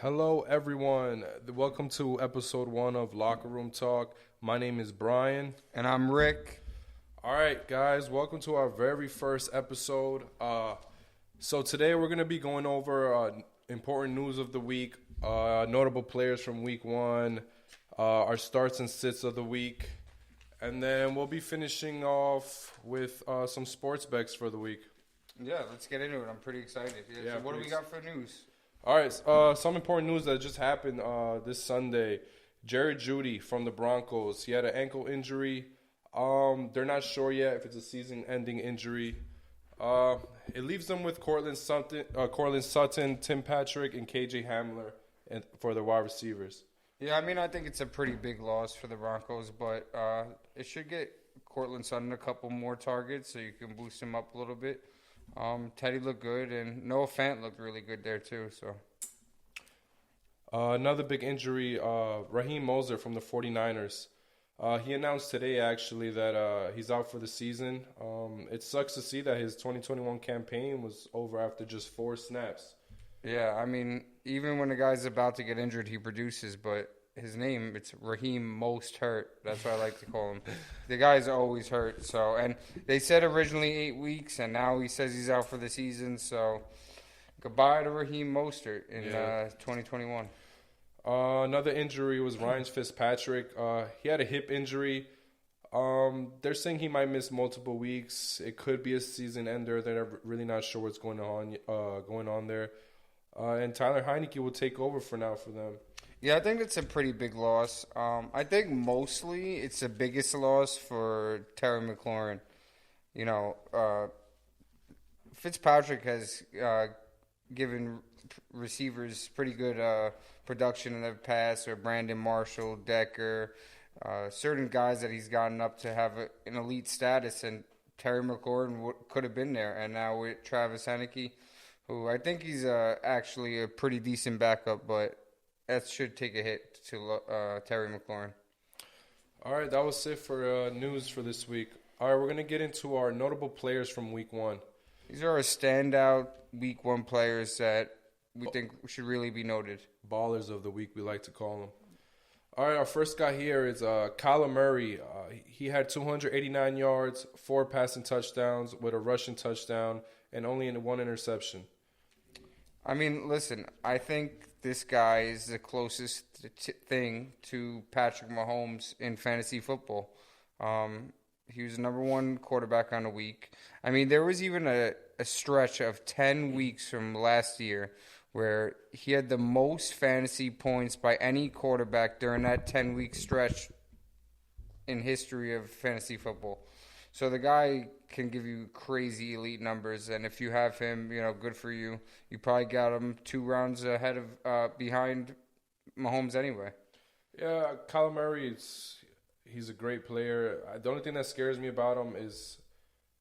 Hello, everyone. Welcome to episode 1 of Locker Room Talk. My name is Brian. And I'm Rick. All right, guys, welcome to our very first episode. So today we're going to be going over important news of the week, notable players from week 1, our starts and sits of the week, and then we'll be finishing off with some sports bets for the week. Yeah, let's get into it. I'm pretty excited. Yeah, So what do we got for news? All right, some important news that just happened this Sunday. Jerry Jeudy from the Broncos, he had an ankle injury. They're not sure yet if it's a season-ending injury. It leaves them with Cortland Sutton, Tim Patrick, and KJ Hamler for the wide receivers. Yeah, I mean, I think it's a pretty big loss for the Broncos, but it should get Cortland Sutton a couple more targets so you can boost him up a little bit. Teddy looked good, and Noah Fant looked really good there too. So another big injury, Raheem Mostert from the 49ers. He announced today, actually, that he's out for the season. It sucks to see that his 2021 campaign was over after just 4 snaps. Yeah, I mean, even when a guy's about to get injured, he produces, but his name, it's Raheem Most Hurt. That's what I like to call him. The guy's always hurt. So, and they said originally 8 weeks, and now he says he's out for the season. So, goodbye to Raheem Mostert in 2021. Another injury was Ryan Fitzpatrick. He had a hip injury. They're saying he might miss multiple weeks. It could be a season ender. They're really not sure what's going on there. And Tyler Heineke will take over for now for them. Yeah, I think it's a pretty big loss. I think mostly it's the biggest loss for Terry McLaurin. You know, Fitzpatrick has given receivers pretty good production in the past, or Brandon Marshall, Decker, certain guys that he's gotten up to have an elite status, and Terry McLaurin could have been there. And now with Travis Heineke, who I think he's actually a pretty decent backup, but that should take a hit to Terry McLaurin. All right, that was it for news for this week. All right, we're going to get into our notable players from week 1. These are our standout week 1 players that we think should really be noted. Ballers of the week, we like to call them. All right, our first guy here is Kyler Murray. He had 289 yards, 4 passing touchdowns with a rushing touchdown, and only 1 interception. I mean, listen, I think this guy is the closest thing to Patrick Mahomes in fantasy football. He was the number 1 quarterback on the week. I mean, there was even a stretch of 10 weeks from last year where he had the most fantasy points by any quarterback during that 10-week stretch in history of fantasy football. So the guy can give you crazy elite numbers, and if you have him, you know, good for you. You probably got him 2 rounds ahead of behind Mahomes anyway. Yeah, Kyler Murray, he's a great player. The only thing that scares me about him is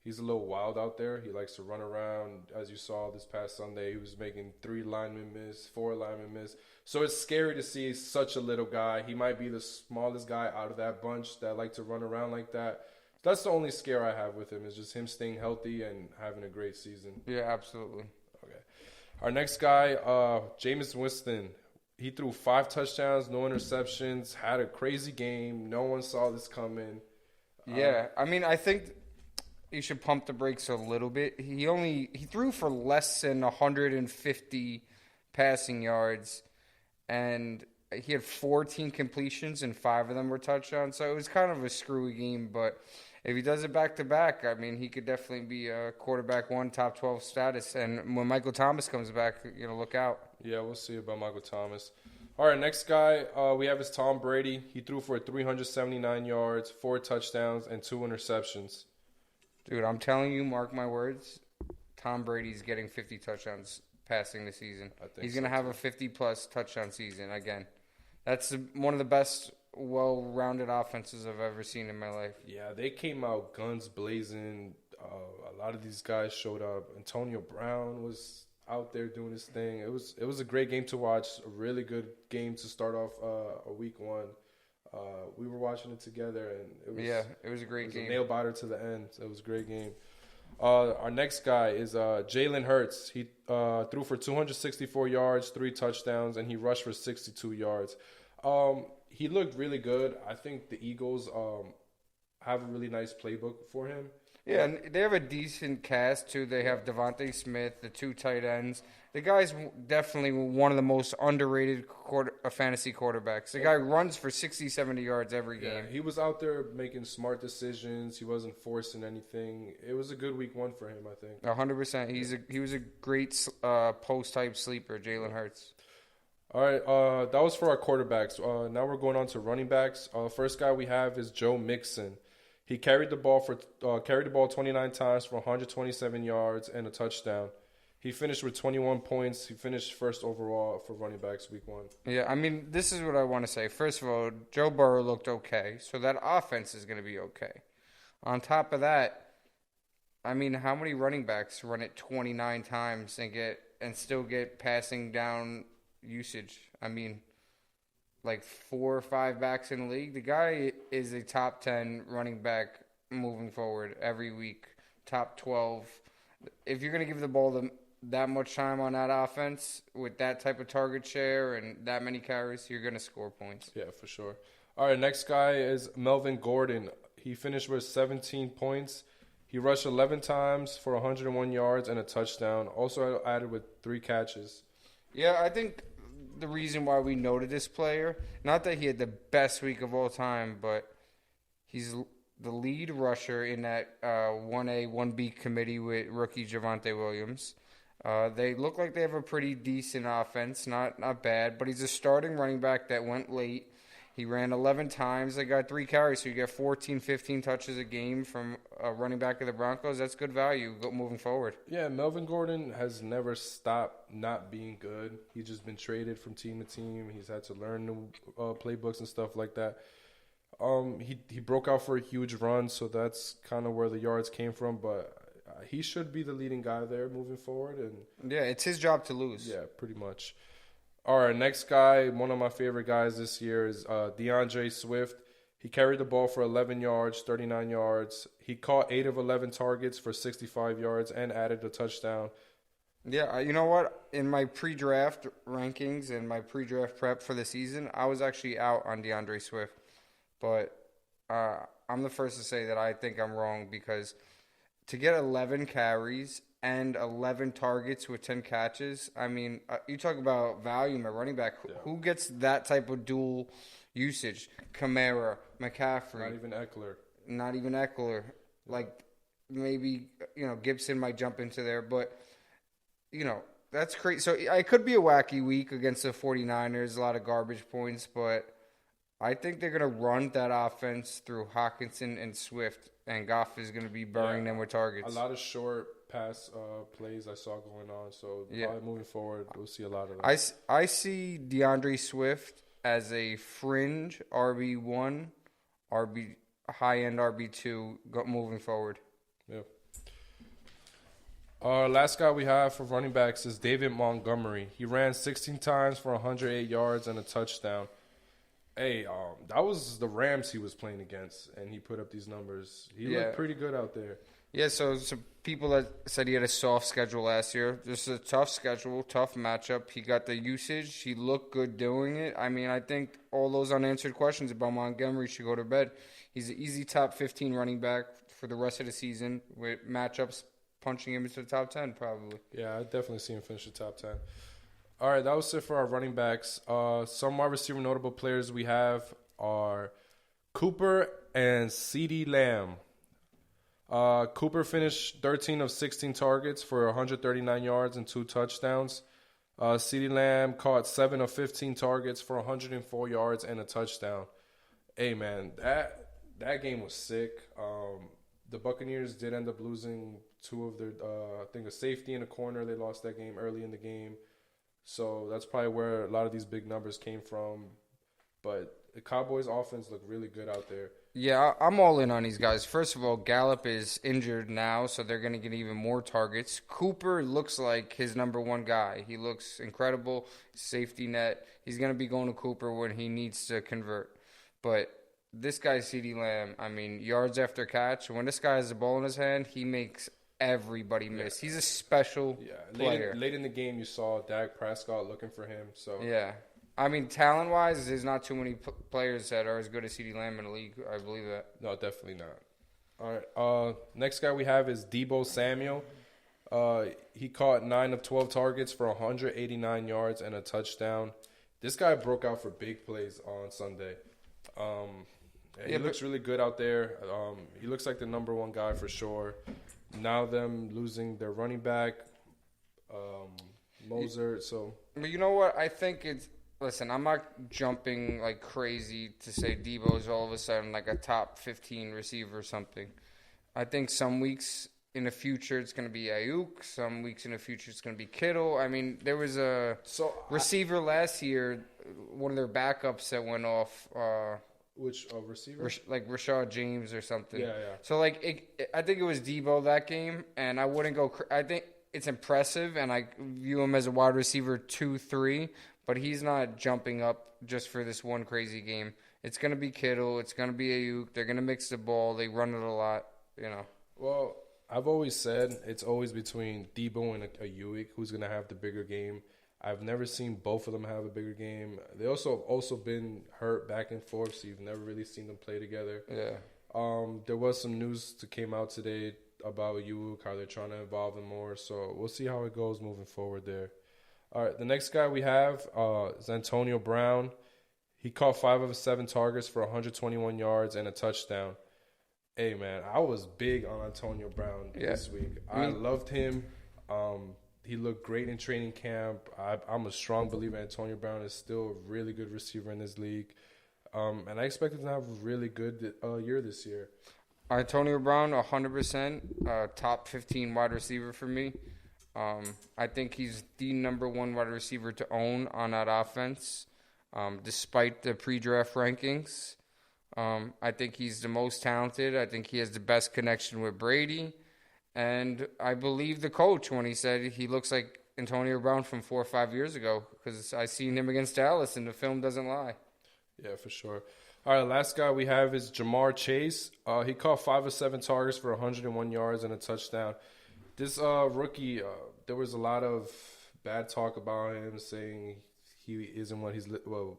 he's a little wild out there. He likes to run around. As you saw this past Sunday, he was making 3 linemen miss, 4 linemen miss. So it's scary to see such a little guy. He might be the smallest guy out of that bunch that like to run around like that. That's the only scare I have with him, is just him staying healthy and having a great season. Yeah, absolutely. Okay. Our next guy, Jameis Winston. He threw 5 touchdowns, no interceptions, had a crazy game. No one saw this coming. Yeah, I mean, I think you should pump the brakes a little bit. He threw for less than 150 passing yards, and he had 14 completions, and 5 of them were touchdowns. So it was kind of a screwy game, but if he does it back-to-back, I mean, he could definitely be a quarterback 1, top 12 status. And when Michael Thomas comes back, you know, look out. Yeah, we'll see about Michael Thomas. All right, next guy we have is Tom Brady. He threw for 379 yards, 4 touchdowns, and 2 interceptions. Dude, I'm telling you, mark my words, Tom Brady's getting 50 touchdowns passing the season. He's going to have a 50-plus touchdown season again. That's one of the best well-rounded offenses I've ever seen in my life. Yeah, they came out guns blazing. A lot of these guys showed up. Antonio Brown was out there doing his thing. It was a great game to watch. A really good game to start off a week 1. We were watching it together, and it was a great game. A nail biter to the end. It was a great game. Our next guy is Jalen Hurts. He threw for 264 yards, 3 touchdowns, and he rushed for 62 yards. He looked really good. I think the Eagles have a really nice playbook for him. Yeah, and they have a decent cast too. They have Devontae Smith, the two tight ends. The guy's definitely one of the most underrated fantasy quarterbacks. The guy runs for 60, 70 yards every game. Yeah, he was out there making smart decisions. He wasn't forcing anything. It was a good week 1 for him, I think. 100%. He was a great post type sleeper, Jalen Hurts. All right, that was for our quarterbacks. Now we're going on to running backs. First guy we have is Joe Mixon. He carried the ball 29 times for 127 yards and a touchdown. He finished with 21 points. He finished first overall for running backs week 1. Yeah, I mean, this is what I want to say. First of all, Joe Burrow looked okay, so that offense is going to be okay. On top of that, I mean, how many running backs run it 29 times and still get passing down usage? I mean, like 4 or 5 backs in the league. The guy is a top 10 running back moving forward every week, top 12. If you're going to give the ball that much time on that offense with that type of target share and that many carries, you're going to score points. Yeah, for sure. All right, next guy is Melvin Gordon. He finished with 17 points. He rushed 11 times for 101 yards and a touchdown. Also added with 3 catches. Yeah, I think the reason why we noted this player, not that he had the best week of all time, but he's the lead rusher in that 1A, 1B committee with rookie Javonte Williams. They look like they have a pretty decent offense, not bad, but he's a starting running back that went late. He ran 11 times. They got 3 carries, so you get 14, 15 touches a game from a running back of the Broncos. That's good value moving forward. Yeah, Melvin Gordon has never stopped not being good. He's just been traded from team to team. He's had to learn new playbooks and stuff like that. He broke out for a huge run, so that's kind of where the yards came from, but he should be the leading guy there moving forward. And yeah, it's his job to lose. Yeah, pretty much. All right, next guy, one of my favorite guys this year is DeAndre Swift. He carried the ball for 11 yards, 39 yards. He caught 8 of 11 targets for 65 yards and added a touchdown. Yeah, you know what? In my pre-draft rankings and my pre-draft prep for the season, I was actually out on DeAndre Swift. But I'm the first to say that I think I'm wrong because to get 11 carries and 11 targets with 10 catches, I mean, you talk about value at running back. Yeah. Who gets that type of dual usage? Kamara, McCaffrey. Not even Eckler. Like, maybe, Gibson might jump into there. But, that's crazy. So it could be a wacky week against the 49ers. A lot of garbage points. But I think they're going to run that offense through Hockenson and Swift. And Goff is going to be burying them with targets. A lot of short pass plays I saw going on. So probably moving forward, we'll see a lot of that. I see DeAndre Swift as a fringe RB1, high-end RB2 moving forward. Yeah. Our last guy we have for running backs is David Montgomery. He ran 16 times for 108 yards and a touchdown. Hey, that was the Rams he was playing against, and he put up these numbers. He looked pretty good out there. Yeah, so people that said he had a soft schedule last year, just a tough schedule, tough matchup. He got the usage. He looked good doing it. I mean, I think all those unanswered questions about Montgomery should go to bed. He's an easy top 15 running back for the rest of the season with matchups punching him into the top 10 probably. Yeah, I definitely see him finish the top 10. All right, that was it for our running backs. Some wide receiver notable players we have are Cooper and CeeDee Lamb. Cooper finished 13 of 16 targets for 139 yards and 2 touchdowns. CeeDee Lamb caught 7 of 15 targets for 104 yards and a touchdown. Hey, man, that game was sick. The Buccaneers did end up losing 2 of their, I think, a safety and a corner. They lost that game early in the game. So that's probably where a lot of these big numbers came from. But the Cowboys' offense looked really good out there. Yeah, I'm all in on these guys. First of all, Gallup is injured now, so they're going to get even more targets. Cooper looks like his number one guy. He looks incredible. Safety net. He's going to be going to Cooper when he needs to convert. But this guy, CeeDee Lamb, I mean, yards after catch. When this guy has the ball in his hand, he makes everybody missed. He's a special player. Late in the game, you saw Dak Prescott looking for him. So Yeah. I mean, talent-wise, there's not too many players that are as good as CeeDee Lamb in the league. I believe that. no, definitely not. All right. Next guy we have is Deebo Samuel. He caught 9 of 12 targets for 189 yards and a touchdown. This guy broke out for big plays on Sunday. He looks really good out there. He looks like the number one guy for sure. Now them losing their running back, Mozart. So, But you know what? I think it's. Listen, I'm not jumping like crazy to say Debo is all of a sudden like a top 15 receiver or something. I think some weeks in the future it's going to be Ayuk. Some weeks in the future it's going to be Kittle. I mean, there was a receiver last year, one of their backups that went off. Which receiver? Like Rashad James or something. Yeah. So like, I think it was Debo that game, and I wouldn't go. I think it's impressive, and I view him as a wide receiver 2-3. But he's not jumping up just for this one crazy game. It's going to be Kittle. It's going to be Ayuk. They're going to mix the ball. They run it a lot, you know. Well, I've always said it's always between Debo and Ayuk who's going to have the bigger game. I've never seen both of them have a bigger game. They also been hurt back and forth, so you've never really seen them play together. Yeah. There was some news that came out today about Ayuk, how they're trying to involve him more. So we'll see how it goes moving forward there. All right, the next guy we have is Antonio Brown. He caught 5 of 7 targets for 121 yards and a touchdown. Hey, man, I was big on Antonio Brown this week. I loved him. He looked great in training camp. I'm a strong believer Antonio Brown is still a really good receiver in this league. And I expect him to have a really good year this year. Antonio Brown, 100% top 15 wide receiver for me. I think he's the number one wide receiver to own on that offense, despite the pre-draft rankings. I think he's the most talented. I think he has the best connection with Brady. And I believe the coach when he said he looks like Antonio Brown from 4 or 5 years ago, because I seen him against Dallas, and the film doesn't lie. Yeah, for sure. All right, last guy we have is Jamar Chase. He caught 5 of 7 targets for 101 yards and a touchdown. This rookie, there was a lot of bad talk about him, saying he isn't what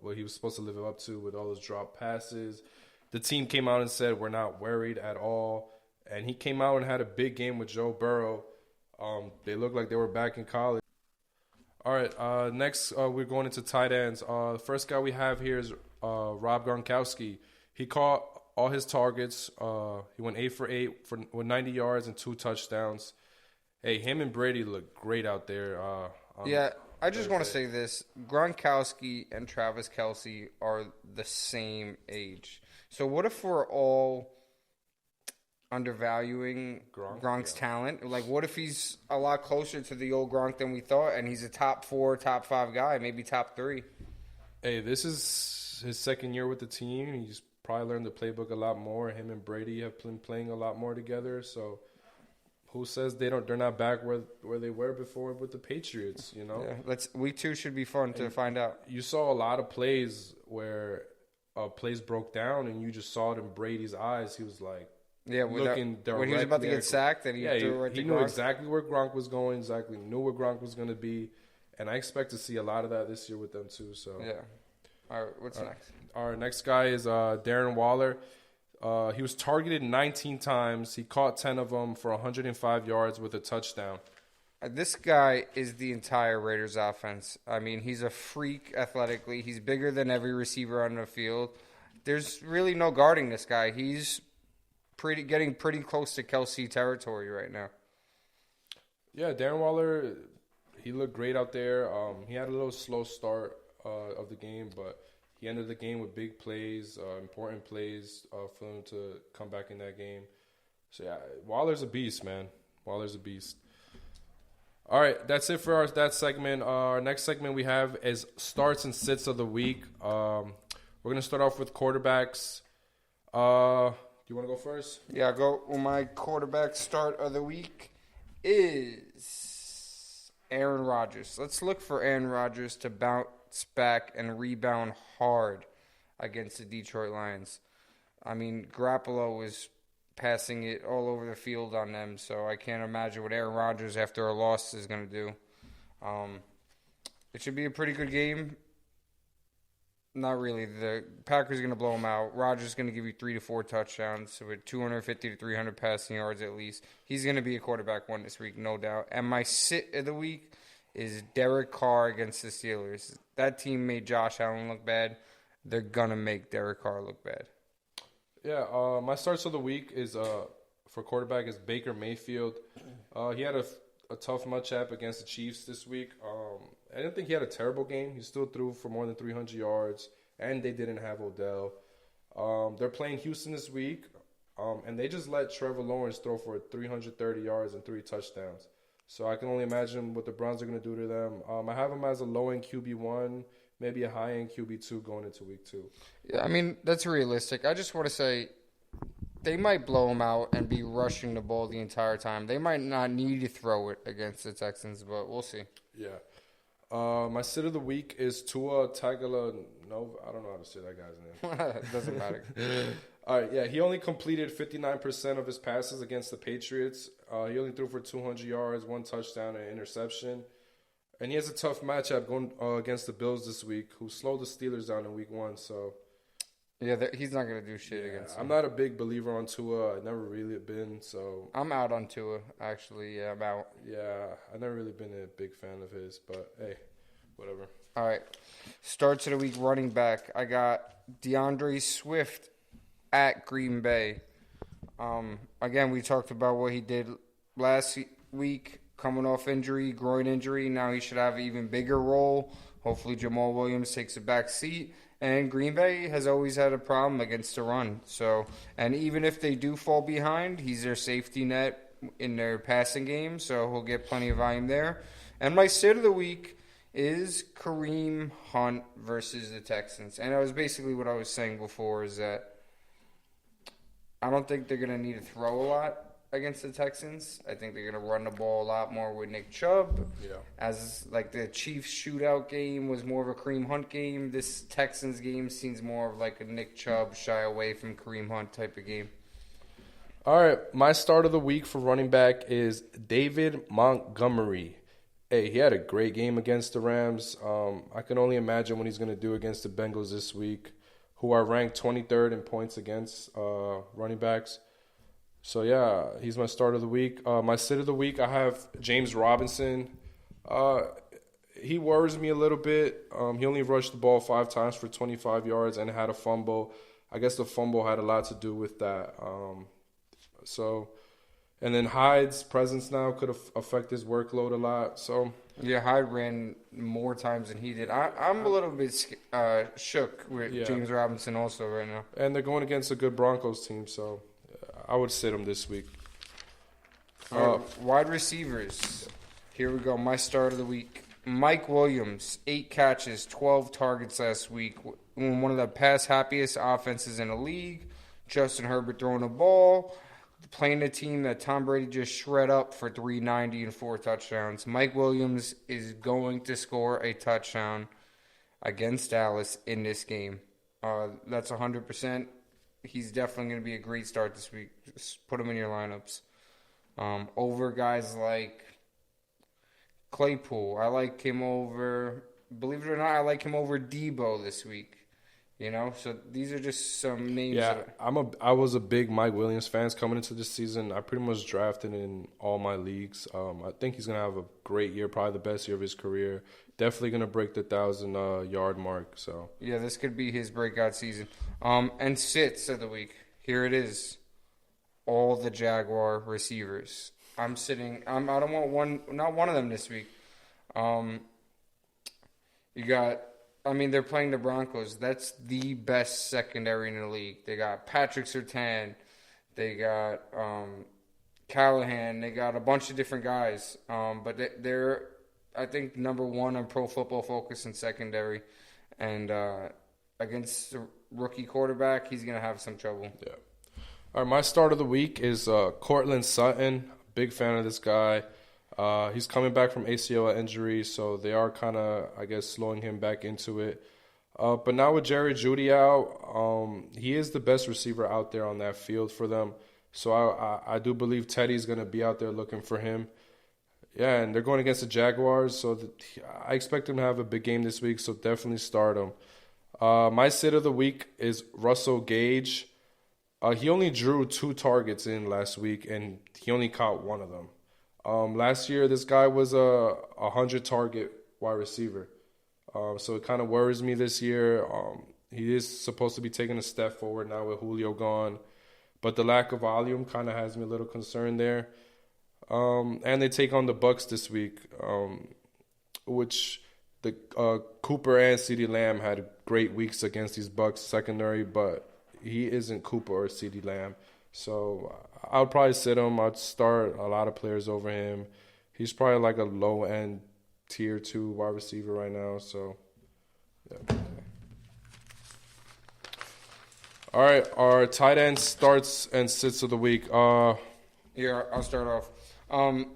what he was supposed to live up to with all those drop passes. The team came out and said we're not worried at all, and he came out and had a big game with Joe Burrow. They looked like they were back in college. All right, next we're going into tight ends. The first guy we have here is Rob Gronkowski. He caught all his targets. He went 8 for 8 with 90 yards and 2 touchdowns. Hey, him and Brady look great out there. I just want to say this. Gronkowski and Travis Kelce are the same age. So what if we're all undervaluing Gronk's talent? Like, what if he's a lot closer to the old Gronk than we thought, and he's a top 4, top 5 guy, maybe top 3? Hey, this is his second year with the team. He's probably learned the playbook a lot more. Him and Brady have been playing a lot more together, so who says they're not back where they were before with the Patriots, you know? Yeah, week 2 should be fun to find out. You saw a lot of plays where plays broke down, and you just saw it in Brady's eyes. He was like, when he was about to get sacked, and he threw it right to Gronk. He knew exactly where Gronk was going, knew where Gronk was going to be, and I expect to see a lot of that this year with them too. So yeah. All right, what's next? Our next guy is Darren Waller. He was targeted 19 times. He caught 10 of them for 105 yards with a touchdown. This guy is the entire Raiders offense. I mean, he's a freak athletically. He's bigger than every receiver on the field. There's really no guarding this guy. He's getting pretty close to Kelce territory right now. Yeah, Darren Waller, he looked great out there. He had a little slow start of the game, but he ended the game with big plays, important plays for him to come back in that game. So, yeah, Waller's a beast, man. Waller's a beast. All right, that's it for that segment. Our next segment we have is starts and sits of the week. We're going to start off with quarterbacks. Do you want to go first? Yeah, I'll go. Well, my quarterback start of the week is Aaron Rodgers. Let's look for Aaron Rodgers to bounce back and rebound hard against the Detroit Lions. I mean, Garoppolo was passing it all over the field on them. So I can't imagine what Aaron Rodgers after a loss is going to do. It should be a pretty good game. Not really. The Packers are going to blow them out. Rodgers is going to give you 3 to 4 touchdowns with 250 to 300 passing yards at least. He's going to be a quarterback one this week, no doubt. And my sit of the week is Derek Carr against the Steelers. That team made Josh Allen look bad. They're going to make Derek Carr look bad. Yeah, my starts of the week is for quarterback is Baker Mayfield. He had a tough matchup against the Chiefs this week. I didn't think he had a terrible game. He still threw for more than 300 yards, and they didn't have Odell. They're playing Houston this week, and they just let Trevor Lawrence throw for 330 yards and 3 touchdowns. So I can only imagine what the Browns are going to do to them. I have him as a low-end QB1, maybe a high-end QB2 going into week 2. Yeah, I mean, that's realistic. I just want to say they might blow him out and be rushing the ball the entire time. They might not need to throw it against the Texans, but we'll see. Yeah. My sit of the week is Tua Tagovailoa. No, I don't know how to say that guy's name. It doesn't matter. All right, yeah, he only completed 59% of his passes against the Patriots. He only threw for 200 yards, 1 touchdown, and an interception. And he has a tough matchup going against the Bills this week, who slowed the Steelers down in week 1. So, yeah, he's not going to do shit against them. I'm not a big believer on Tua. I've never really been. So I'm out on Tua, actually. Yeah, I'm out. Yeah, I've never really been a big fan of his. But, hey, whatever. All right. Starts of the week running back. I got DeAndre Swift at Green Bay. Again, we talked about what he did last week, coming off injury, groin injury. Now he should have an even bigger role. Hopefully Jamal Williams takes a back seat. And Green Bay has always had a problem against the run. So, and even if they do fall behind, he's their safety net in their passing game. So he'll get plenty of volume there. And my sit of the week is Kareem Hunt versus the Texans. And that was basically what I was saying before, is that I don't think they're going to need to throw a lot against the Texans. I think they're going to run the ball a lot more with Nick Chubb. Yeah. As like the Chiefs shootout game was more of a Kareem Hunt game, this Texans game seems more of like a Nick Chubb shy away from Kareem Hunt type of game. All right, my start of the week for running back is David Montgomery. Hey, he had a great game against the Rams. I can only imagine what he's going to do against the Bengals this week, who are ranked 23rd in points against running backs. So, yeah, he's my start of the week. My sit of the week, I have James Robinson. He worries me a little bit. He only rushed the ball 5 times for 25 yards and had a fumble. I guess the fumble had a lot to do with that. And then Hyde's presence now could affect his workload a lot. So yeah, Hyde ran more times than he did. I'm a little bit shook with James Robinson also right now. And they're going against a good Broncos team, so I would sit him this week. Wide receivers. Here we go. My start of the week. Mike Williams, 8 catches, 12 targets last week. One of the pass happiest offenses in the league. Justin Herbert throwing the ball. Playing a team that Tom Brady just shred up for 390 and 4 touchdowns. Mike Williams is going to score a touchdown against Dallas in this game. That's 100%. He's definitely going to be a great start this week. Just put him in your lineups. Over guys like Claypool. I like him over, believe it or not, I like him over Debo this week. You know, so these are just some names. Yeah, I was a big Mike Williams fan coming into this season. I pretty much drafted in all my leagues. I think he's going to have a great year, probably the best year of his career. Definitely going to break the 1,000-yard mark. So yeah, this could be his breakout season. And sits of the week. Here it is. All the Jaguar receivers. I don't want not one of them this week. They're playing the Broncos. That's the best secondary in the league. They got Patrick Surtain. They got Callahan. They got a bunch of different guys. But they're, I think, number 1 on Pro Football Focus in secondary. And against the rookie quarterback, he's going to have some trouble. Yeah. All right, my start of the week is Courtland Sutton. Big fan of this guy. He's coming back from ACL injury, so they are kind of, I guess, slowing him back into it. But now with Jerry Jeudy out, he is the best receiver out there on that field for them. So I do believe Teddy's going to be out there looking for him. Yeah, and they're going against the Jaguars, so I expect him to have a big game this week, so definitely start him. My sit of the week is Russell Gage. He only drew 2 targets in last week, and he only caught one of them. Last year, this guy was a 100-target wide receiver. So it kind of worries me this year. He is supposed to be taking a step forward now with Julio gone. But the lack of volume kind of has me a little concerned there. And they take on the Bucks this week, which the Cooper and CeeDee Lamb had great weeks against these Bucks secondary, but he isn't Cooper or CeeDee Lamb. So I would probably sit him. I'd start a lot of players over him. He's probably like a low-end tier 2 wide receiver right now. So, yeah. All right, our tight end starts and sits of the week. Yeah, I'll start off.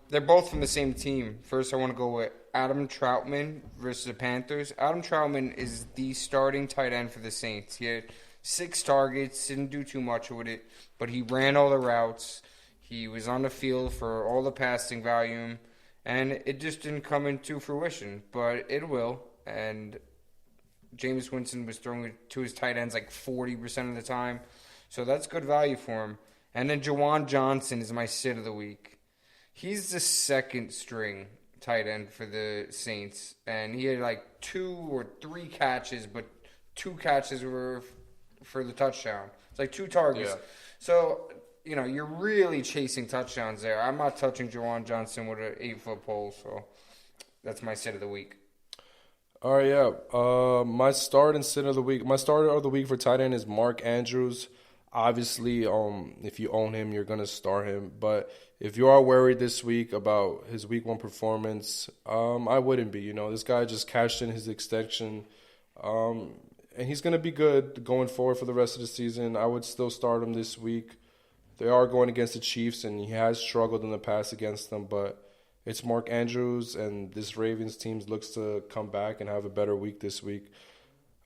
They're both from the same team. First, I want to go with Adam Troutman versus the Panthers. Adam Troutman is the starting tight end for the Saints. He had 6 targets, didn't do too much with it, but he ran all the routes. He was on the field for all the passing volume, and it just didn't come into fruition, but it will. And Jameis Winston was throwing it to his tight ends like 40% of the time, so that's good value for him. And then Juwan Johnson is my sit of the week. He's the second string tight end for the Saints, and he had like 2 or 3 catches, but 2 catches were for the touchdown. It's like 2 targets. Yeah. So, you're really chasing touchdowns there. I'm not touching Juwan Johnson with an 8-foot pole, so that's my sit of the week. All right, yeah. My start and sit of the week. My starter of the week for tight end is Mark Andrews. Obviously, if you own him, you're gonna start him. But if you are worried this week about his week 1 performance, I wouldn't be. This guy just cashed in his extension, and he's gonna be good going forward for the rest of the season. I would still start him this week. They are going against the Chiefs, and he has struggled in the past against them, but it's Mark Andrews, and this Ravens team looks to come back and have a better week this week.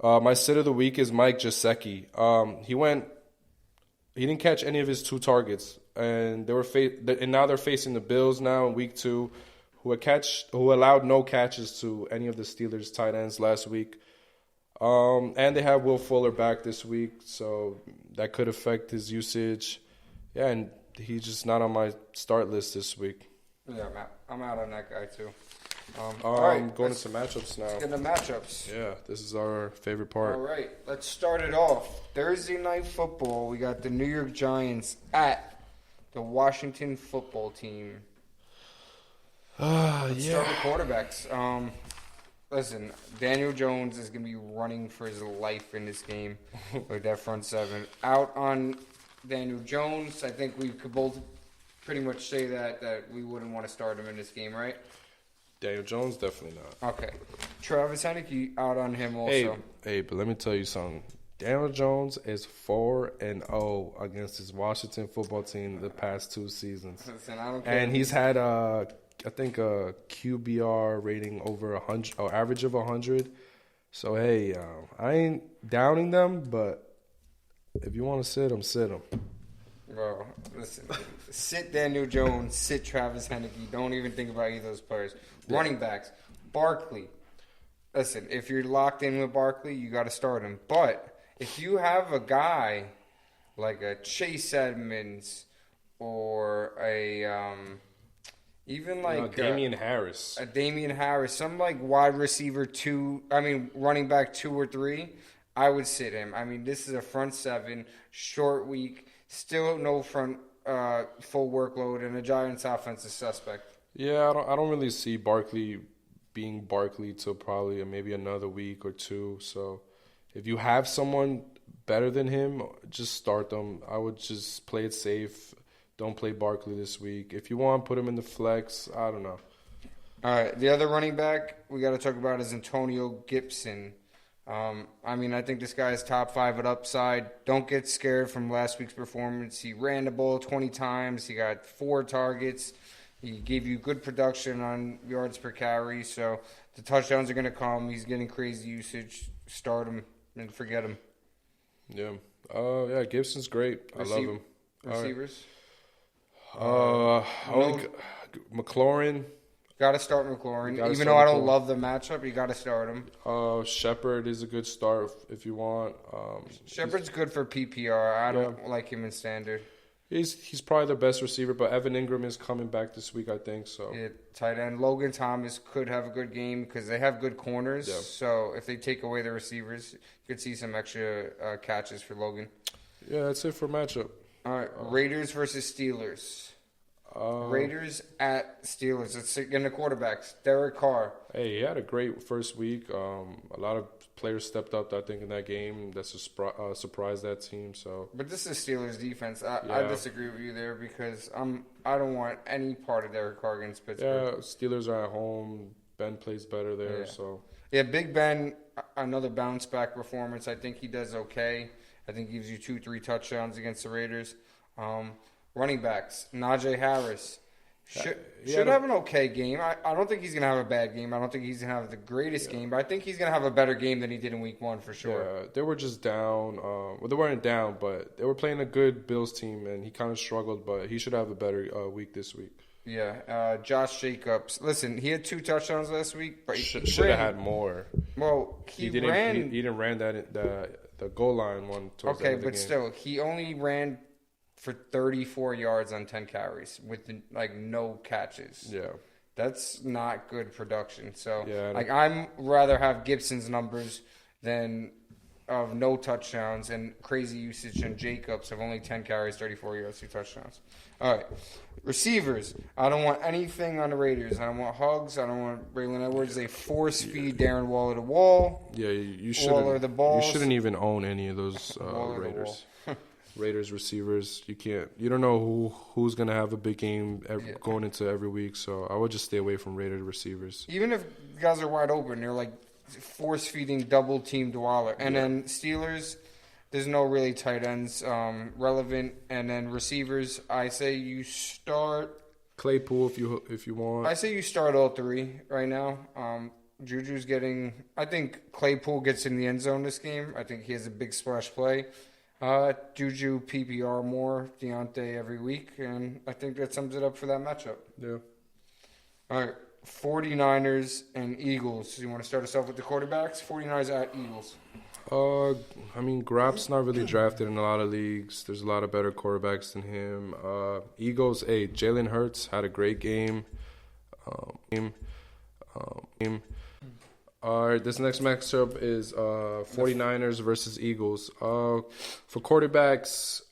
My sit of the week is Mike Gesicki. He didn't catch any of his 2 targets, and now they're facing the Bills now in week 2, who allowed no catches to any of the Steelers tight ends last week. And they have Will Fuller back this week, so that could affect his usage. Yeah, and he's just not on my start list this week. Yeah, I'm out on that guy too. All right, going into matchups now. Let's get into matchups. Yeah, this is our favorite part. All right, let's start it off. Thursday night football. We got the New York Giants at the Washington football team. Let's start with quarterbacks. Listen, Daniel Jones is going to be running for his life in this game with that front 7. Out on Daniel Jones, I think we could both pretty much say that we wouldn't want to start him in this game, right? Daniel Jones, definitely not. Okay. Travis Heineke, out on him also. Hey, but let me tell you something. Daniel Jones is 4-0 against his Washington football team the past 2 seasons. Listen, I don't care. And he's had, I think, a QBR rating over 100, or average of 100. So, hey, I ain't downing them, but if you want to sit him, sit him. Bro, listen. Sit Daniel Jones, sit Travis Heineke. Don't even think about either of those players. Yeah. Running backs, Barkley. Listen, if you're locked in with Barkley, you got to start him. But if you have a guy like a Chase Edmonds or even like Damian Harris. A Damian Harris, some like wide receiver 2, running back 2 or 3, I would sit him. This is a front 7, short week, still no front full workload, and the Giants' offense is suspect. Yeah, I don't really see Barkley being Barkley till probably maybe another week or 2. So if you have someone better than him, just start them. I would just play it safe. Don't play Barkley this week. If you want, put him in the flex. I don't know. All right, the other running back we got to talk about is Antonio Gibson. I think this guy is top 5 at upside. Don't get scared from last week's performance. He ran the ball 20 times. He got 4 targets. He gave you good production on yards per carry. So the touchdowns are going to come. He's getting crazy usage. Start him and forget him. Yeah. Gibson's great. I love him. Receivers. Only McLaurin. Got to start McLaurin. Gotta Even start though I don't McLaurin. love the matchup, you got to start him. Shepard is a good start if you want. Shepard's good for PPR. I don't like him in standard. He's probably the best receiver, but Evan Ingram is coming back this week, I think. So Yeah, tight end Logan Thomas could have a good game because they have good corners. Yeah. So if they take away the receivers, you could see some extra catches for Logan. yeah, that's it for matchup. All right, Raiders versus Steelers. Raiders at Steelers. Let's get into quarterbacks. Derek Carr. Hey, he had a great first week. A lot of players stepped up, I think, in that game. That's surprised that team. So But this is Steelers defense. I Yeah. disagree with you there because I don't want any part of Derek Carr against Pittsburgh. yeah, Steelers are at home. Ben plays better there. Yeah. So Yeah, Big Ben, another bounce back performance. I think he does okay. I think he gives you 2-3 touchdowns against the Raiders. Running backs, Najee Harris should have an okay game. I don't think he's going to have a bad game. I don't think he's going to have the greatest game, but I think he's going to have a better game than he did in week 1 for sure. yeah, they were just down. Well, they weren't down, but they were playing a good Bills team, and he kind of struggled. But he should have a better week this week. Yeah, Josh Jacobs. Listen, he had 2 touchdowns last week, but he Should have had more. Well, he didn't. ran. He didn't ran the goal line one. Towards the Okay, end of the but game. still, he only ran for 34 yards on 10 carries with no catches. Yeah. That's not good production. So, Yeah, I'm rather have Gibson's numbers than of no touchdowns and crazy usage and Jacobs of only 10 carries, 34 yards, 2 touchdowns. All right. Receivers. I don't want anything on the Raiders. I don't want Hugs. I don't want Braylon Edwards. They force feed Darren Waller to wall. Yeah, you Waller shouldn't. the balls. You shouldn't even own any of those Waller the Raiders. Raiders receivers. You can't. You don't know who's gonna have a big game going into every week. So I would just stay away from Raiders receivers. Even if guys are wide open, they're like force feeding double teamed Waller. And then Steelers, there's no really tight ends relevant. And then receivers, I say you start. Claypool, if you want. I say you start all 3 right now. Juju's getting. I think Claypool gets in the end zone this game. I think he has a big splash play. Juju PPR more, Deontay every week, and I think that sums it up for that matchup. Yeah. All right, 49ers and Eagles. You want to start us off with the quarterbacks? 49ers at Eagles. I mean, Grapp's not really drafted in a lot of leagues. There's a lot of better quarterbacks than him. Eagles, Jalen Hurts had a great game. All right, this next matchup is 49ers versus Eagles. For quarterbacks,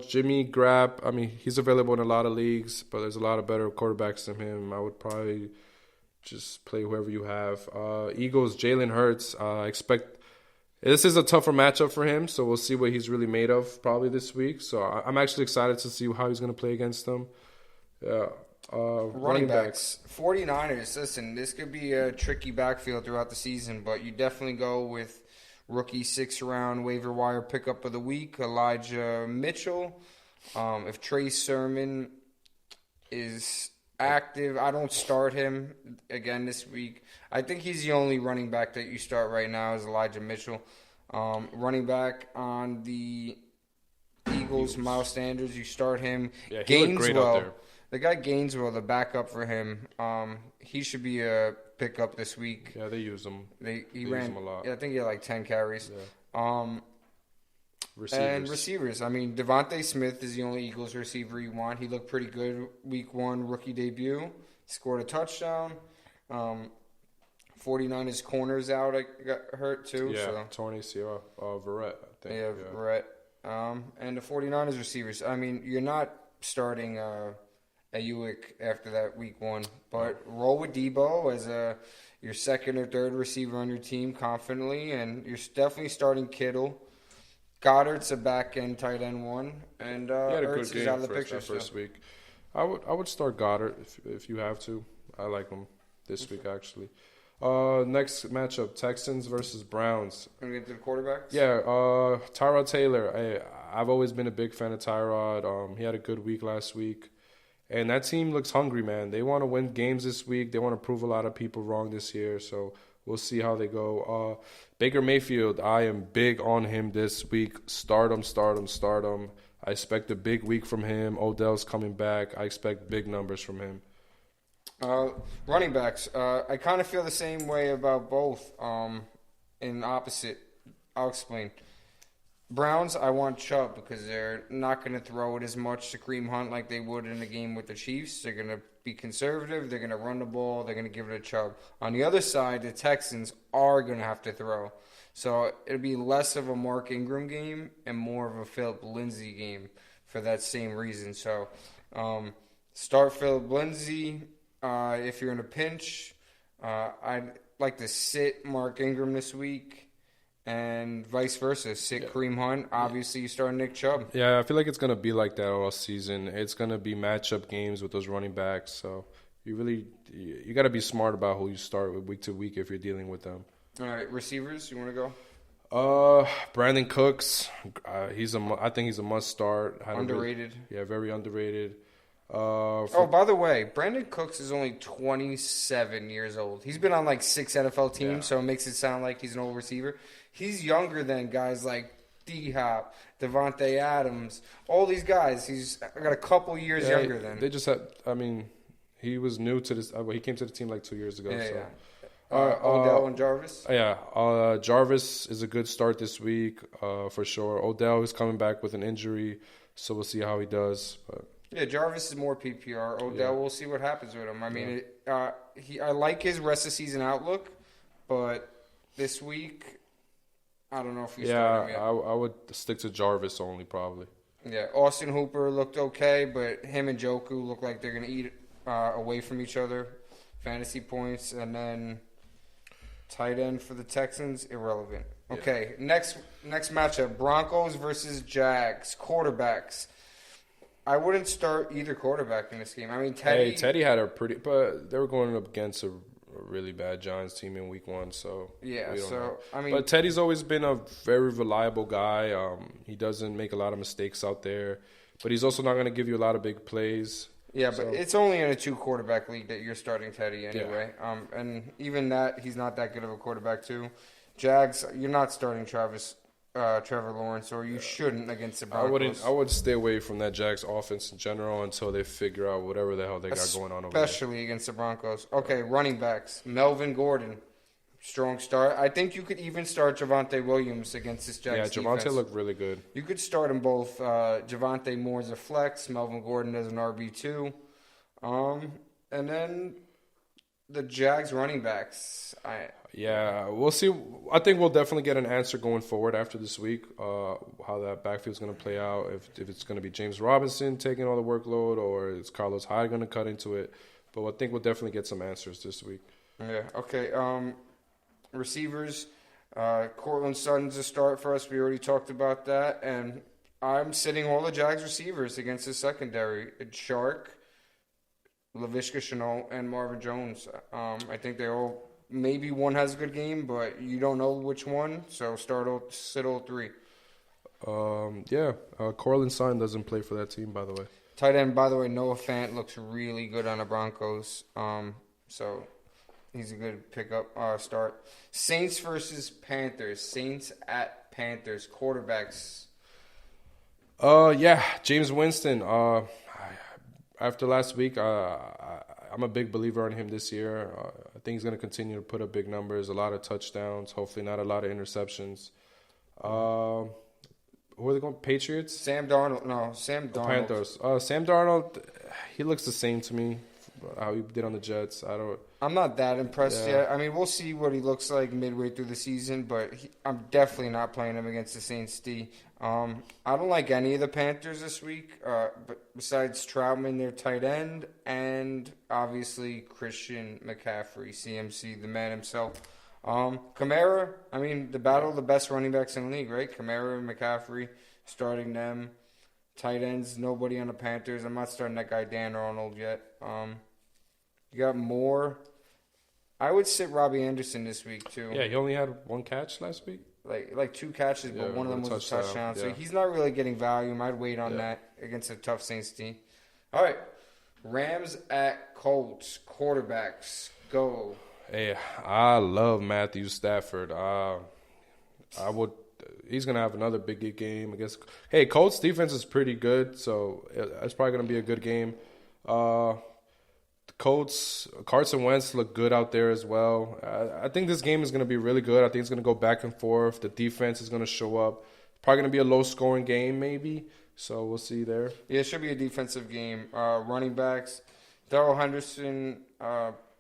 Jimmy Grab, I mean, he's available in a lot of leagues, but there's a lot of better quarterbacks than him. I would probably just play whoever you have. Eagles, Jalen Hurts, this is a tougher matchup for him, so we'll see what he's really made of probably this week. So I'm actually excited to see how he's going to play against them. Yeah. Running backs. 49ers, listen, this could be a tricky backfield throughout the season, but you definitely go with rookie 6th-round waiver wire pickup of the week, Elijah Mitchell. If Trey Sermon is active, I don't start him again this week. I think he's the only running back that you start right now is Elijah Mitchell. Running back on the Eagles, Miles Sanders, you start him. Yeah, he looked great out there. The guy Gainesville, the backup for him, he should be a pickup this week. Yeah, they use him. He ran him a lot. Yeah, I think he had like 10 carries. Yeah. Receivers. I mean, Devontae Smith is the only Eagles receiver you want. He looked pretty good week 1 rookie debut. Scored a touchdown. 49ers corners out. I got hurt too. Yeah, so. torn ACL. Verrett, I think. Yeah, Verrett. And the 49ers receivers. I mean, you're not starting Ayuk after that week 1, but roll with Debo as your 2nd or 3rd receiver on your team confidently, and you're definitely starting Kittle. Goddard's a back end tight end 1, and He had a Ertz good is game out of the for picture that first still. week. I would start Goddard if you have to. I like him this week actually. Next matchup: Texans versus Browns. Gonna get to the quarterbacks. Yeah, Tyrod Taylor. I've always been a big fan of Tyrod. He had a good week last week. And that team looks hungry, man. They want to win games this week. They want to prove a lot of people wrong this year. So we'll see how they go. Baker Mayfield, I am big on him this week. Start him. I expect a big week from him. Odell's coming back. I expect big numbers from him. Running backs. I kind of feel the same way about both. In opposite, I'll explain. Browns, I want Chubb because they're not going to throw it as much to Kareem Hunt like they would in a game with the Chiefs. They're going to be conservative. They're going to run the ball. They're going to give it to Chubb. On the other side, the Texans are going to have to throw. So it'll be less of a Mark Ingram game and more of a Philip Lindsay game for that same reason. So start Philip Lindsay if you're in a pinch. I'd like to sit Mark Ingram this week. And vice versa, sit Kareem Hunt. Obviously, you start Nick Chubb. Yeah, I feel like it's going to be like that all season. It's going to be matchup games with those running backs. So you got to be smart about who you start with week to week if you're dealing with them. All right, receivers, you want to go? Brandon Cooks. I think he's a must start. Underrated. Very underrated. By the way, Brandon Cooks is only 27 years old. He's been on like 6 NFL teams, so it makes it sound like he's an old receiver. He's younger than guys like D-Hop, Devontae Adams, all these guys. He's got a couple years younger than. They just had. I mean, he was new to this. He came to the team like 2 years ago. Odell and Jarvis. Jarvis is a good start this week for sure. Odell is coming back with an injury, so we'll see how he does. But. Yeah, Jarvis is more PPR. Odell, we'll see what happens with him. I mean, I like his rest of season outlook, but this week, I don't know if he's starting yet. I would stick to Jarvis only probably. Yeah, Austin Hooper looked okay, but him and Njoku look like they're going to eat away from each other, fantasy points, and then tight end for the Texans, irrelevant. Okay, next matchup, Broncos versus Jags, quarterbacks. I wouldn't start either quarterback in this game. I mean, Teddy had but they were going up against a really bad Giants team in week 1, so but Teddy's always been a very reliable guy. He doesn't make a lot of mistakes out there, but he's also not going to give you a lot of big plays. Yeah, but it's only in a 2-quarterback league that you're starting Teddy anyway. Yeah. And even that, he's not that good of a quarterback too. Jags, you're not starting Trevor Lawrence, or you shouldn't against the Broncos. I would stay away from that Jags offense in general until they figure out whatever the hell they got going on over there. Especially against the Broncos. Okay, running backs. Melvin Gordon, strong start. I think you could even start Javonte Williams against this Jags defense. Yeah, Javonte looked really good. You could start them both. Javonte Moore as a flex, Melvin Gordon as an RB2. And then the Jags running backs. We'll see. I think we'll definitely get an answer going forward after this week, how that backfield's going to play out, if it's going to be James Robinson taking all the workload or is Carlos Hyde going to cut into it. But I think we'll definitely get some answers this week. Yeah, okay. Receivers, Cortland Sutton's a start for us. We already talked about that. And I'm sitting all the Jags receivers against the secondary. It's Shark, Laviska Shenault, and Marvin Jones. I think they all... Maybe one has a good game, but you don't know which one, so sit all 3. Cortland Sutton doesn't play for that team, by the way. Tight end, by the way, Noah Fant looks really good on the Broncos, so he's a good pickup start. Saints versus Panthers. Saints at Panthers. Quarterbacks. James Winston. After last week, I'm a big believer in him this year. I think he's going to continue to put up big numbers, a lot of touchdowns, hopefully not a lot of interceptions. Who are they going? Patriots? Sam Darnold. Panthers. Sam Darnold, he looks the same to me, how he did on the Jets. I'm not that impressed yet. I mean, we'll see what he looks like midway through the season, but I'm definitely not playing him against the Saints D. I don't like any of the Panthers this week, but besides Troutman, their tight end, and obviously Christian McCaffrey, CMC, the man himself. Kamara, I mean, the battle of the best running backs in the league, right? Kamara and McCaffrey, starting them. Tight ends, nobody on the Panthers. I'm not starting that guy Dan Arnold yet. You got Moore. I would sit Robbie Anderson this week, too. Yeah, he only had 1 catch last week. Like 2 catches, but one of them was a touchdown. So he's not really getting value. I'd wait on that against a tough Saints team. All right. Rams at Colts. Quarterbacks. Go. Hey, I love Matthew Stafford. he's gonna have another big game against. Hey, Colts defense is pretty good, so it's probably gonna be a good game. The Colts, Carson Wentz look good out there as well. I think this game is gonna be really good. I think it's gonna go back and forth. The defense is gonna show up. Probably gonna be a low scoring game, maybe. So we'll see there. Yeah, it should be a defensive game. Running backs, Darrell Henderson,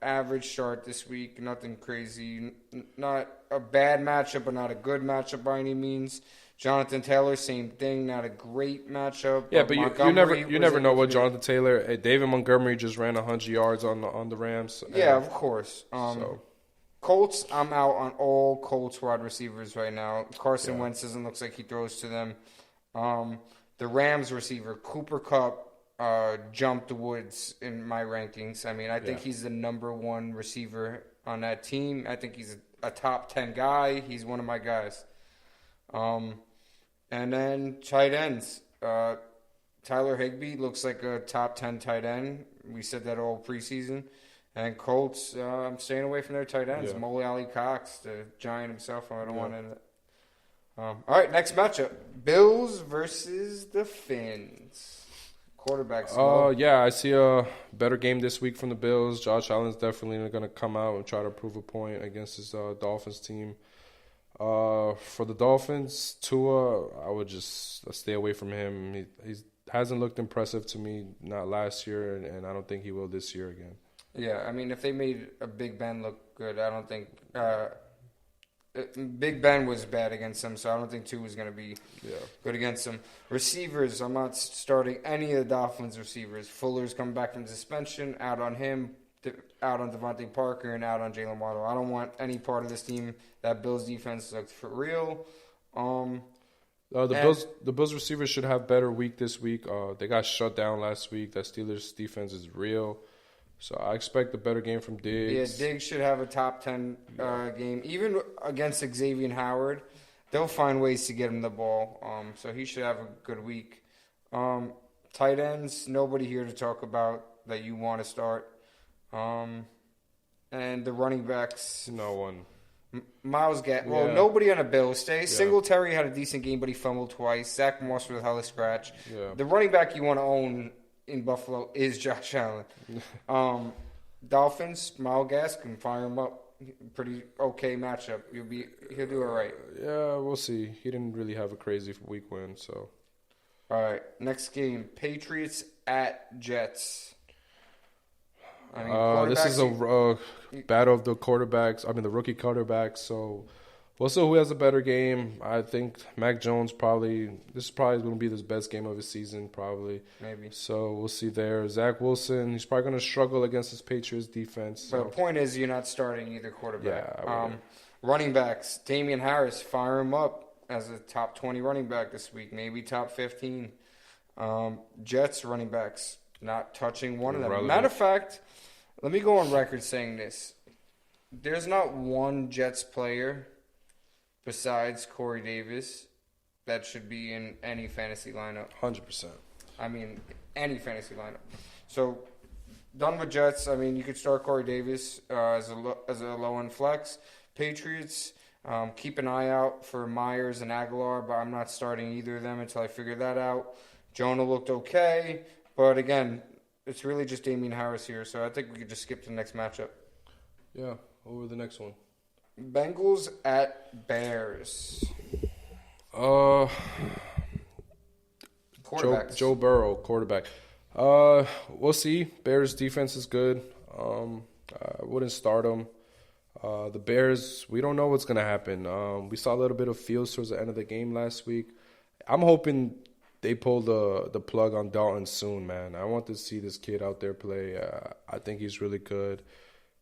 average start this week. Nothing crazy. Not a bad matchup, but not a good matchup by any means. Jonathan Taylor, same thing. Not a great matchup. Yeah, but you never know what Jonathan Taylor. David Montgomery just ran 100 yards on the Rams. Yeah, of course. Colts, I'm out on all Colts wide receivers right now. Carson Wentz doesn't look like he throws to them. The Rams receiver, Cooper Kupp, jumped the woods in my rankings. I mean, I think he's the number one receiver on that team. I think he's a top 10 guy. He's one of my guys. And then tight ends. Tyler Higbee looks like a top 10 tight end. We said that all preseason. And Colts, I'm staying away from their tight ends. Yeah. Mole Ali Cox, the giant himself. I don't want to. All right, next matchup: Bills versus the Fins. Quarterbacks. Yeah, I see a better game this week from the Bills. Josh Allen's definitely going to come out and try to prove a point against his Dolphins team. For the Dolphins, Tua, I would just stay away from him. He hasn't looked impressive to me, not last year, and I don't think he will this year again. Yeah, I mean, if they made a Big Ben look good, I don't think Big Ben was bad against him, so I don't think Tua was going to be good against him. Receivers, I'm not starting any of the Dolphins receivers. Fuller's coming back from suspension, out on him, out on Devontae Parker, and out on Jalen Waddle. I don't want any part of this team. That Bills defense looks for real. The Bills receivers should have better week this week. They got shut down last week. That Steelers defense is real. So I expect a better game from Diggs. Yeah, Diggs should have a top 10 game. Even against Xavier Howard, they'll find ways to get him the ball. So he should have a good week. Tight ends, nobody here to talk about that you want to start. And the running backs. No one. Myles Garrett. Well, nobody on a Bills. Singletary had a decent game, but he fumbled twice. Zach Moss with a hella scratch. Yeah. The running back you want to own in Buffalo is Josh Allen. Dolphins, Myles Garrett can fire him up. Pretty okay matchup. He'll do all right. Yeah, we'll see. He didn't really have a crazy week win, so. All right, next game: Patriots at Jets. I mean, this is a battle of the quarterbacks. I mean, the rookie quarterbacks. So we'll see who has a better game. I think Mac Jones this is probably going to be his best game of his season, probably. Maybe. So we'll see there. Zach Wilson, he's probably going to struggle against his Patriots defense. So. But the point is, you're not starting either quarterback. Yeah. Running backs, Damian Harris, fire him up as a top 20 running back this week, maybe top 15. Jets running backs, not touching one of them. Relevant. Matter of fact, let me go on record saying this. There's not one Jets player besides Corey Davis that should be in any fantasy lineup. 100%. I mean, any fantasy lineup. So, done with Jets. I mean, you could start Corey Davis as a low-end flex. Patriots, keep an eye out for Myers and Aguilar, but I'm not starting either of them until I figure that out. Jonah looked okay, but again, it's really just Damian Harris here, so I think we could just skip to the next matchup. Yeah, over the next one. Bengals at Bears. Quarterbacks. Joe Burrow, quarterback. We'll see. Bears defense is good. I wouldn't start them. The Bears, we don't know what's going to happen. We saw a little bit of Fields towards the end of the game last week. I'm hoping they pull the plug on Dalton soon, man. I want to see this kid out there play. I think he's really good.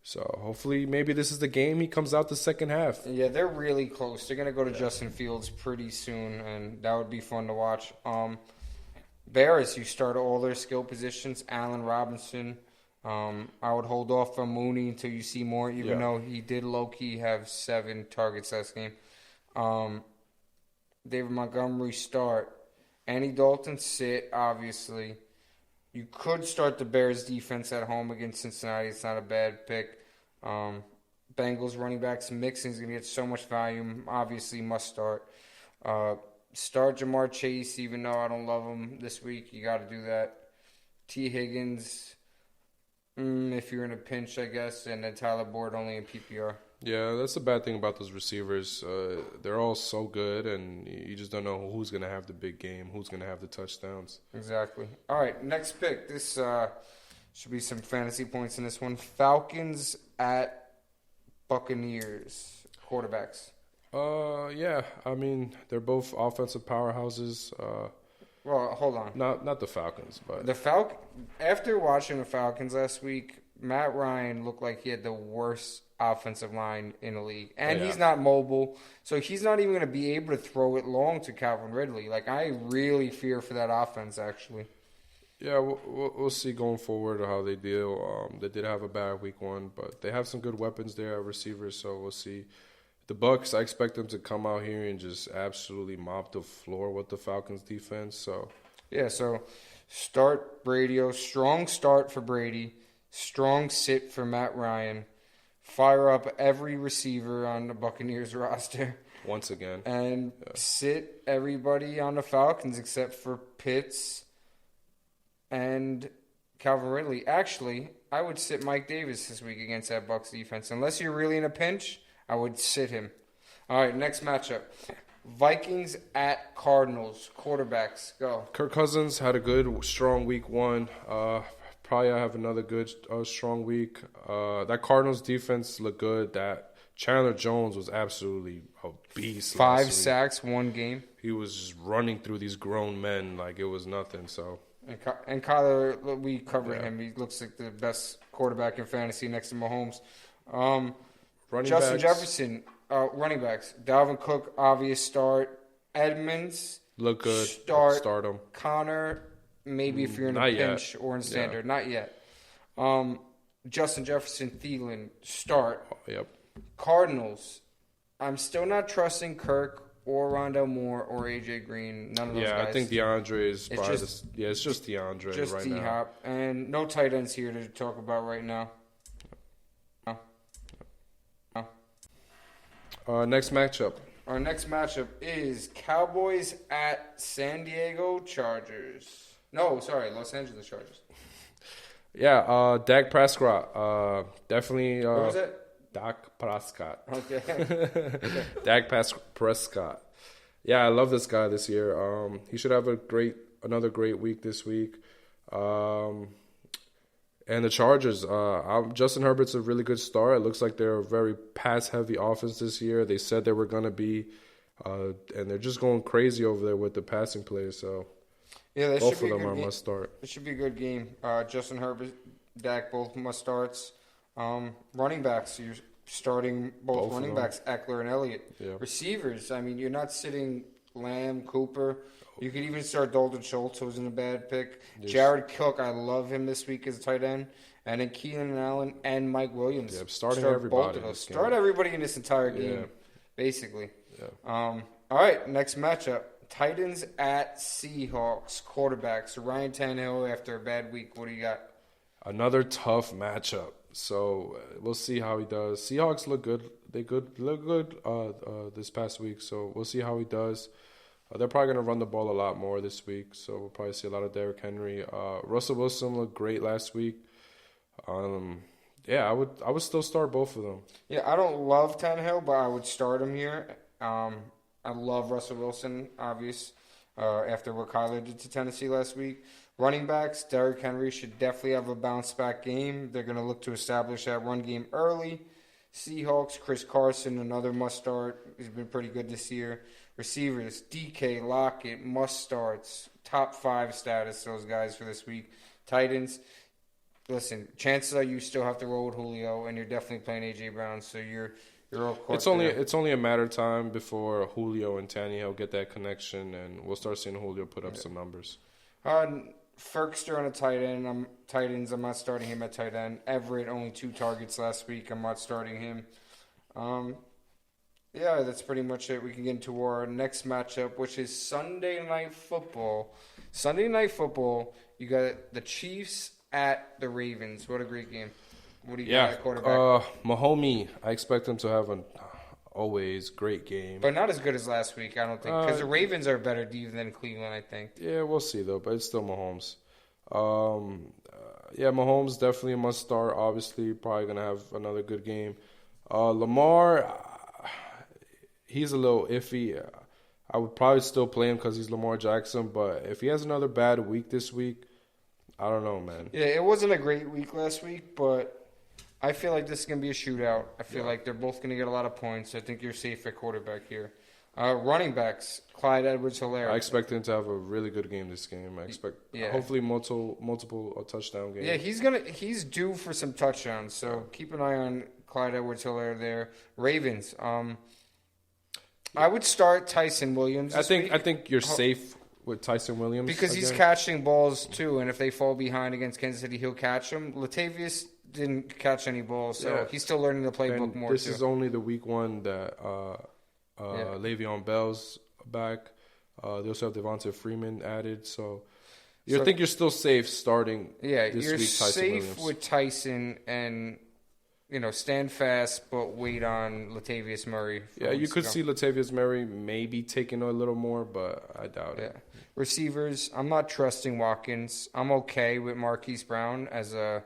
So hopefully maybe this is the game he comes out the second half. Yeah, they're really close. They're going to go to Justin Fields pretty soon, and that would be fun to watch. Bears, you start all their skill positions. Allen Robinson. I would hold off from Mooney until you see more, even though he did low-key have 7 targets last game. David Montgomery start. Andy Dalton sit, obviously. You could start the Bears defense at home against Cincinnati. It's not a bad pick. Bengals running backs, Mixon's going to get so much volume. Obviously, must start. Start Jamar Chase, even though I don't love him this week. You got to do that. T. Higgins, if you're in a pinch, I guess. And then Tyler Boyd only in PPR. Yeah, that's the bad thing about those receivers. They're all so good, and you just don't know who's going to have the big game, who's going to have the touchdowns. Exactly. All right, next pick. This should be some fantasy points in this one. Falcons at Buccaneers. Quarterbacks. Yeah. I mean, they're both offensive powerhouses. Well, hold on. Not the Falcons, but After watching the Falcons last week, Matt Ryan looked like he had the worst offensive line in the league. And he's not mobile, so he's not even going to be able to throw it long to Calvin Ridley. Like, I really fear for that offense, actually. Yeah, we'll see going forward how they deal. They did have a bad week one, but they have some good weapons there at receivers, so we'll see. The Bucs, I expect them to come out here and just absolutely mop the floor with the Falcons defense. So start Brady. Strong start for Brady. Strong sit for Matt Ryan. Fire up every receiver on the Buccaneers roster. Once again. And sit everybody on the Falcons except for Pitts and Calvin Ridley. Actually, I would sit Mike Davis this week against that Bucs defense. Unless you're really in a pinch, I would sit him. All right, next matchup. Vikings at Cardinals. Quarterbacks, go. Kirk Cousins had a good, strong week one. Probably have another good, strong week. That Cardinals defense looked good. That Chandler Jones was absolutely a beast. 5 sacks, one game. He was just running through these grown men like it was nothing. So. And Kyler, we covered him. He looks like the best quarterback in fantasy next to Mahomes. Justin Jefferson, running backs. Dalvin Cook, obvious start. Edmonds, look good. Start him. Connor, maybe if you're in a pinch or in standard. Not yet. Justin Jefferson, Thielen, start. Yep. Cardinals, I'm still not trusting Kirk or Rondale Moore or A.J. Green. None of those guys. Yeah, I think DeAndre is probably it's just DeAndre just right D-Hop. now. And no tight ends here to talk about right now. Next matchup. Our next matchup is Cowboys at San Diego Chargers. No, sorry, Los Angeles Chargers. Yeah, Dak Prescott. Definitely. What was it? Dak Prescott. Okay. Dak Prescott. Yeah, I love this guy this year. He should have another great week this week. And the Chargers, Justin Herbert's a really good start. It looks like they're a very pass-heavy offense this year. They said they were going to be, and they're just going crazy over there with the passing plays. So, both of them are must start. It should be a good game. Justin Herbert, Dak, both must starts. Running backs, you're starting both running backs, Eckler and Elliott. Yeah. Receivers, I mean, you're not sitting Lamb, Cooper. You could even start Dalton Schultz, who wasn't a bad pick. Yes. Jared Cook, I love him this week as a tight end. And then Keenan Allen and Mike Williams. Yeah, starting everybody. Both of those. Start everybody in this entire game, basically. Yeah. All right, next matchup. Titans at Seahawks. Quarterbacks. Ryan Tannehill after a bad week. What do you got? Another tough matchup. So we'll see how he does. Seahawks look good. They look good this past week. So we'll see how he does. They're probably going to run the ball a lot more this week, so we'll probably see a lot of Derrick Henry. Russell Wilson looked great last week. I would still start both of them. Yeah, I don't love Tannehill, but I would start him here. I love Russell Wilson, obvious, after what Kyler did to Tennessee last week. Running backs, Derrick Henry should definitely have a bounce-back game. They're going to look to establish that run game early. Seahawks, Chris Carson, another must-start. He's been pretty good this year. Receivers, DK, Lockett, must-starts, top 5 status, those guys for this week. Titans, listen, chances are you still have to roll with Julio, and you're definitely playing A.J. Brown, so you're all caught It's only a matter of time before Julio and Tannehill get that connection, and we'll start seeing Julio put up some numbers. Ferkster on a tight end. Titans, I'm not starting him at tight end. Everett, only 2 targets last week. I'm not starting him. Yeah, that's pretty much it. We can get into our next matchup, which is Sunday Night Football. Sunday Night Football, you got the Chiefs at the Ravens. What a great game. What do you got at quarterback? Mahomes, I expect him to have always great game. But not as good as last week, I don't think. Because the Ravens are better deep than Cleveland, I think. Yeah, we'll see, though. But it's still Mahomes. Yeah, Mahomes definitely a must start. Obviously, probably going to have another good game. Lamar, he's a little iffy. I would probably still play him because he's Lamar Jackson. But if he has another bad week this week, I don't know, man. Yeah, it wasn't a great week last week, but I feel like this is going to be a shootout. I feel like they're both going to get a lot of points. I think you're safe at quarterback here. Running backs, Clyde Edwards-Helaire. I expect him to have a really good game this game. I expect hopefully multiple touchdown games. Yeah, he's due for some touchdowns, so keep an eye on Clyde Edwards-Helaire there. Ravens. I would start Tyson Williams. I think you're safe with Tyson Williams because he's catching balls too, and if they fall behind against Kansas City, he'll catch them. Latavius didn't catch any balls, so he's still learning the playbook more. This is only the week one that Le'Veon Bell's back. They also have Devonta Freeman added, so you think you're still safe starting. Yeah, this you're week, Tyson safe Williams. with Tyson and. Stand fast, but wait on Latavius Murray. Yeah, you could see Latavius Murray maybe taking a little more, but I doubt it. Receivers, I'm not trusting Watkins. I'm okay with Marquise Brown as a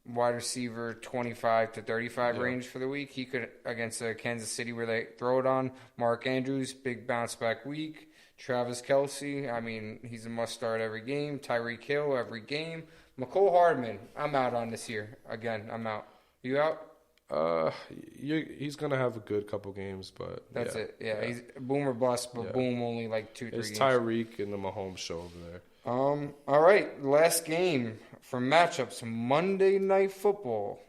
wide receiver 25 to 35 range for the week. He could, against Kansas City where they throw it on. Mark Andrews, big bounce back week. Travis Kelce, I mean, he's a must start every game. Tyreek Hill every game. McCole Hardman, I'm out on this year. Again, I'm out. You out? He's gonna have a good couple games, but that's it. Yeah, he's boom or bust, but boom only like 2-3 games. It's Tyreek and the Mahomes show over there. All right, last game for matchups: Monday Night Football,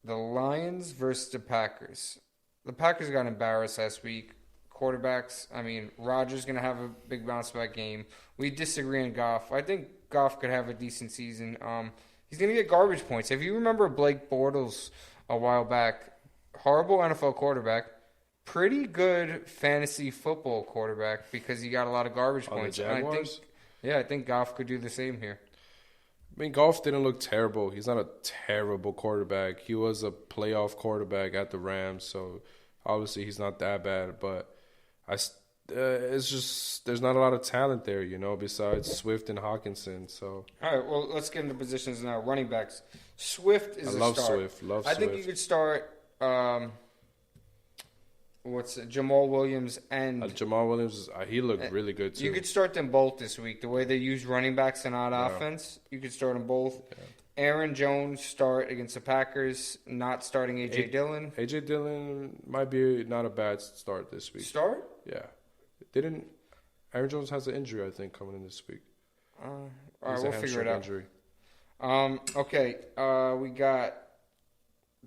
the Lions versus the Packers. The Packers got embarrassed last week. Quarterbacks, I mean, Rodgers gonna have a big bounce back game. We disagree on Goff. I think Goff could have a decent season. He's going to get garbage points. If you remember Blake Bortles a while back, horrible NFL quarterback, pretty good fantasy football quarterback because he got a lot of garbage points. The Jaguars? I think Goff could do the same here. I mean, Goff didn't look terrible. He's not a terrible quarterback. He was a playoff quarterback at the Rams, so obviously he's not that bad. But it's just there's not a lot of talent there, besides Swift and Hawkinson. So all right, well, let's get into positions now. Running backs. Swift is a start. Love Swift. I think you could start Jamal Williams and Jamal Williams. He looked really good too. You could start them both this week. The way they use running backs and on offense, you could start them both. Yeah. Aaron Jones start against the Packers. Not starting AJ Dillon. AJ Dillon might be not a bad start this week. Start? Yeah. Aaron Jones has an injury, I think, coming in this week. All right, we'll figure it out. Injury. Okay, we got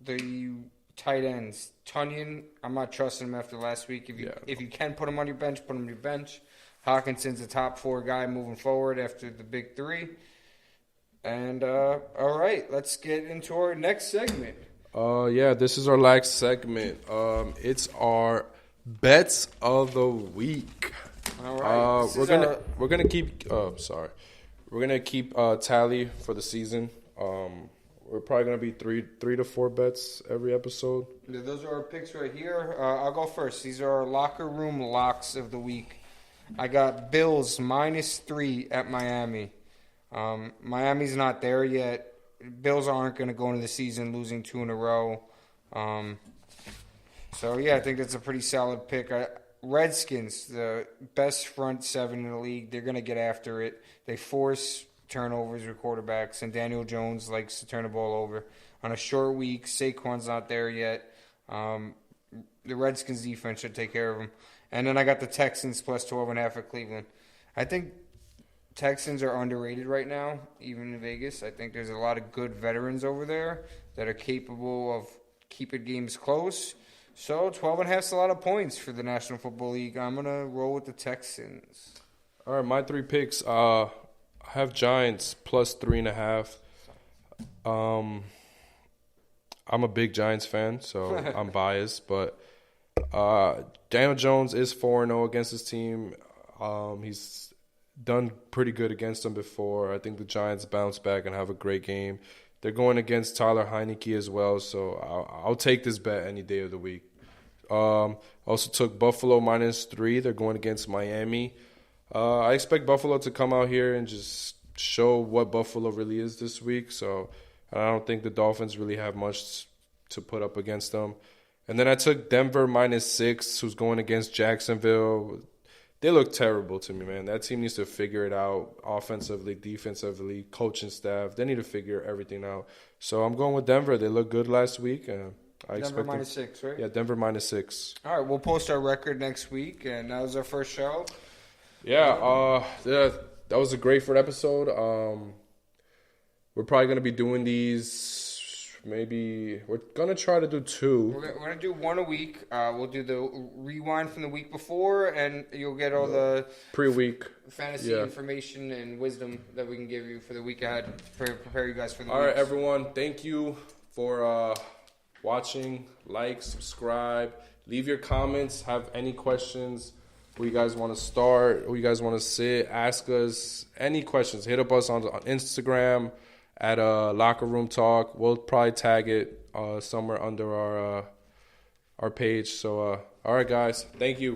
the tight ends. Tunyon, I'm not trusting him after last week. If you can put him on your bench, put him on your bench. Hawkinson's a top 4 guy moving forward after the big 3. And, all right, let's get into our next segment. This is our last segment. It's our bets of the week. All right. We're gonna keep tally for the season. We're probably gonna be three to 4 bets every episode. Those are our picks right here. I'll go first. These are our locker room locks of the week. I got Bills -3 at Miami. Miami's not there yet. Bills aren't going to go into the season losing 2 in a row. I think that's a pretty solid pick. Redskins, the best front 7 in the league, they're going to get after it. They force turnovers with quarterbacks, and Daniel Jones likes to turn the ball over. On a short week, Saquon's not there yet. The Redskins defense should take care of them. And then I got the Texans +12.5 at Cleveland. I think Texans are underrated right now, even in Vegas. I think there's a lot of good veterans over there that are capable of keeping games close. So 12.5 is a lot of points for the National Football League. I'm going to roll with the Texans. All right, my 3 picks. I have Giants +3.5. I'm a big Giants fan, so I'm biased. But Daniel Jones is 4-0 against his team. He's done pretty good against them before. I think the Giants bounce back and have a great game. They're going against Tyler Heineke as well, so I'll take this bet any day of the week. Also took Buffalo -3. They're going against Miami. I expect Buffalo to come out here and just show what Buffalo really is this week. So I don't think the Dolphins really have much to put up against them. And then I took Denver -6, who's going against Jacksonville. They look terrible to me, man. That team needs to figure it out offensively, defensively, coaching staff. They need to figure everything out. So I'm going with Denver. They looked good last week. I expect Denver -6, right? Yeah, Denver -6. All right, we'll post our record next week, and that was our first show. Yeah, that was a great first episode. We're probably going to be doing these. Maybe we're gonna try to do 2. We're gonna do one a week. We'll do the rewind from the week before, and you'll get all the pre-week fantasy information and wisdom that we can give you for the week ahead to prepare you guys for the. All right, everyone. Thank you for watching. Like, subscribe, leave your comments. Have any questions? Who you guys want to start? Who you guys want to sit? Ask us any questions. Hit up us on Instagram. At Locker Room Talk. We'll probably tag it somewhere under our page. So, all right, guys. Thank you.